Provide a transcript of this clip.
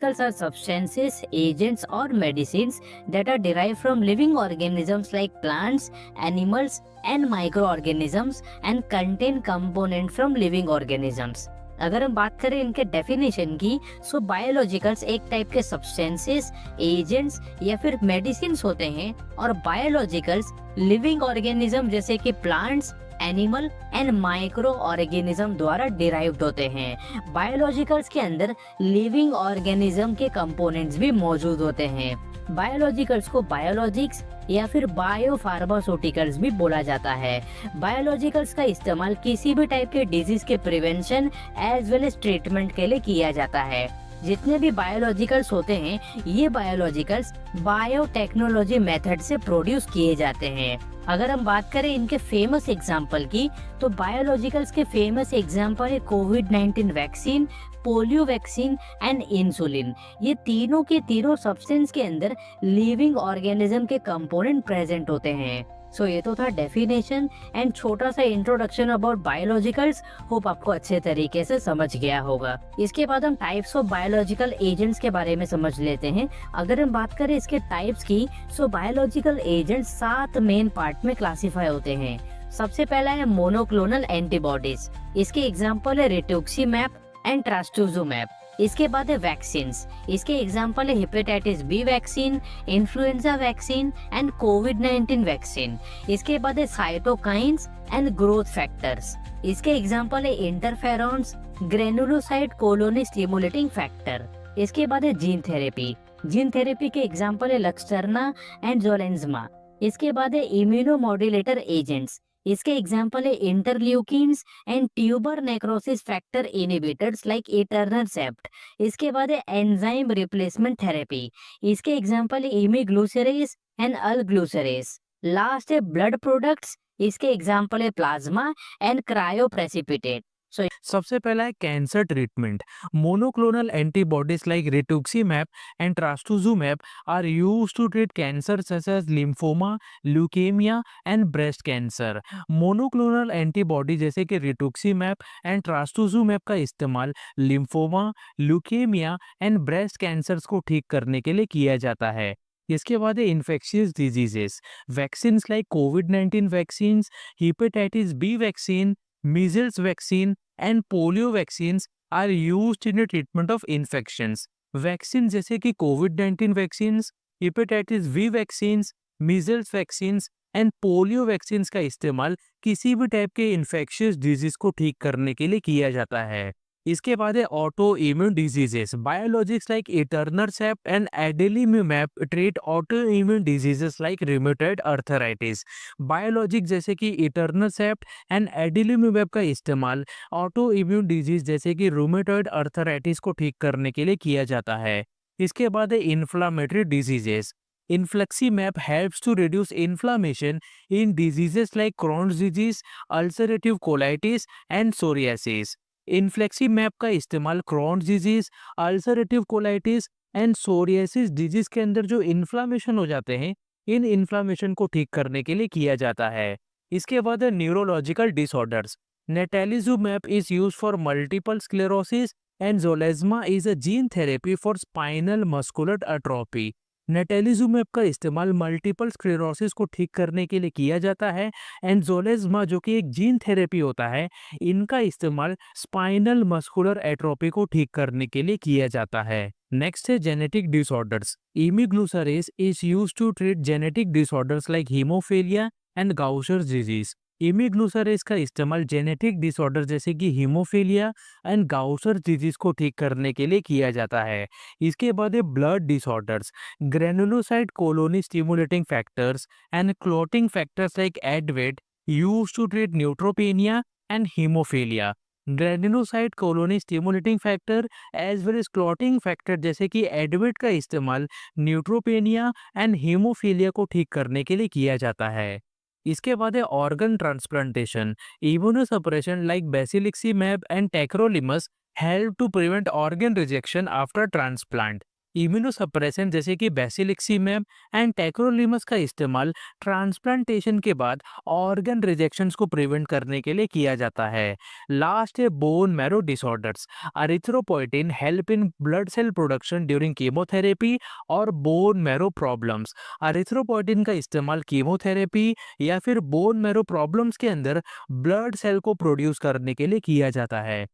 Biologicals are substances, agents, or medicines that are derived from living organisms like plants, animals, and microorganisms and contain component from living organisms. अगर हम बात करें इनके definition की, सो biologicals एक type के substances, agents या फिर मेडिसिन होते हैं, और बायोलॉजिकल्स लिविंग ऑर्गेनिज्म जैसे कि plants, animal and micro organism द्वारा डिराइव्ड होते हैं। बायोलॉजिकल्स के अंदर लिविंग ऑर्गेनिज्म के कंपोनेंट्स भी मौजूद होते हैं। बायोलॉजिकल्स को बायोलॉजिक्स या फिर बायोफार्मास्यूटिकल्स भी बोला जाता है। बायोलॉजिकल्स का इस्तेमाल किसी भी टाइप के डिजीज के prevention as well as treatment के लिए किया जाता है। जितने भी बायोलॉजिकल्स होते हैं, ये बायोलॉजिकल्स बायोटेक्नोलॉजी मेथड से प्रोड्यूस किए जाते हैं। अगर हम बात करें इनके फेमस एग्जाम्पल की, तो बायोलॉजिकल्स के फेमस एग्जाम्पल है कोविड-19 vaccine, polio vaccine and insulin. ये तीनों के तीनों सब्सटेंस के अंदर लिविंग ऑर्गेनिज्म के कंपोनेंट प्रेजेंट होते हैं। सो ये तो था डेफिनेशन एंड छोटा सा इंट्रोडक्शन अबाउट बायोलॉजिकल्स। होप आपको अच्छे तरीके से समझ गया होगा। इसके बाद हम टाइप्स ऑफ बायोलॉजिकल एजेंट्स के बारे में समझ लेते हैं। अगर हम बात करें इसके टाइप्स की, so biological agents 7 main part में क्लासिफाई होते हैं। सबसे पहला है मोनोक्लोनल एंटीबॉडीज। इसके एग्जाम्पल है रिटुक्सीमैब एंड ट्रास्टुजुमैब। इसके बाद है वैक्सीन। इसके एग्जाम्पल है hepatitis B vaccine, influenza vaccine and कोविड-19 वैक्सीन। इसके बाद है साइटोकाइंस एंड ग्रोथ फैक्टर्स। इसके एग्जाम्पल है interferons, granulocyte colony stimulating factor. इसके बाद है जीन थेरेपी। जीन थेरेपी के एग्जाम्पल है लक्सर्ना एंड जोलेंज्मा। इसके बाद है इम्यूनोमॉड्यूलेटर एजेंट्स। इसके एग्जाम्पल है interleukins and tumour necrosis factor inhibitors like etanercept. इसके बाद है एंजाइम रिप्लेसमेंट थेरेपी। इसके एग्जाम्पल है इमिग्लूसेरेस एंड अल्ग्लूसेरेस। लास्ट है ब्लड प्रोडक्ट्स। इसके एग्जाम्पल है प्लाज्मा एंड क्रायोप्रेसिपिटेट। सबसे पहला है cancer treatment. Monoclonal antibodies like rituximab and trastuzumab are used to treat cancer such as lymphoma, leukaemia and breast cancer. Monoclonal antibody जैसे कि rituximab and trastuzumab का इस्तेमाल lymphoma, leukaemia and breast cancers को ठीक करने के लिए किया जाता है। इसके बाद है इन्फेक्शियस डिजीजेस। वैक्सीन लाइक कोविड-19 vaccine, hepatitis B vaccine, measles vaccine and polio vaccines are used in the treatment of infections. Vaccine जैसे कि कोविड-19 vaccines, hepatitis B vaccines, measles vaccines and polio vaccines का इस्तेमाल किसी भी टाइप के infectious disease को ठीक करने के लिए किया जाता है। इसके बाद है autoimmune diseases. Biologics like etanercept and adalimumab treat autoimmune diseases like rheumatoid arthritis. Biologic जैसे कि एटर्नरसेप्ट एंड एडेलिम्यूमैब का इस्तेमाल ऑटो इम्यून डिजीज जैसे कि रूमेटॉइड अर्थराइटिस को ठीक करने के लिए किया जाता है। इसके बाद है inflammatory diseases. Infliximab helps to reduce inflammation in diseases like Crohn's disease, ulcerative colitis and psoriasis. Infliximab का इस्तेमाल Crohn's disease, ulcerative colitis and psoriasis disease के अंदर जो इन्फ्लामेशन हो जाते हैं, इन इन्फ्लामेशन को ठीक करने के लिए किया जाता है। इसके बाद है neurological disorders. Natalizumab is used for multiple sclerosis and Zolgensma is a gene therapy for spinal muscular atrophy. Natalizumab का इस्तेमाल मल्टीपल स्क्लेरोसिस को ठीक करने के लिए किया जाता है एंड जोलेज्मा जो कि एक जीन थेरेपी होता है, इनका इस्तेमाल स्पाइनल मस्कुलर एट्रोफी को ठीक करने के लिए किया जाता है। नेक्स्ट है genetic disorders. Imiglucerase is used to treat genetic disorders like haemophilia and Gaucher's disease. Imiglucerase का इस्तेमाल जेनेटिक डिसऑर्डर जैसे कि हीमोफीलिया एंड गाउशर डिजीज को ठीक करने के लिए किया जाता है। इसके बाद है blood disorders. Granulocyte colony stimulating factors and clotting factors like Advate used to treat neutropenia and haemophilia. Granulocyte colony stimulating factor as well as clotting factor जैसे कि एडवेट का इस्तेमाल न्यूट्रोपेनिया एंड हीमोफीलिया को ठीक करने के लिए किया जाता है। इसके बाद है organ transplantation. Immunosuppression like basiliximab and tacrolimus help to prevent organ rejection after transplant. Immunosuppressant जैसे कि बेसिलिक्सिमैब एंड टेक्रोलिमस का इस्तेमाल ट्रांसप्लांटेशन के बाद ऑर्गन रिजेक्शंस को प्रिवेंट करने के लिए किया जाता है। लास्ट है bone marrow disorders. Erythropoietin help in blood cell production during chemotherapy और बोन मैरो प्रॉब्लम्स। अरिथ्रोपोइटिन का इस्तेमाल कीमोथेरेपी या फिर बोन मैरो प्रॉब्लम्स के अंदर ब्लड सेल को प्रोड्यूस करने के लिए किया जाता है।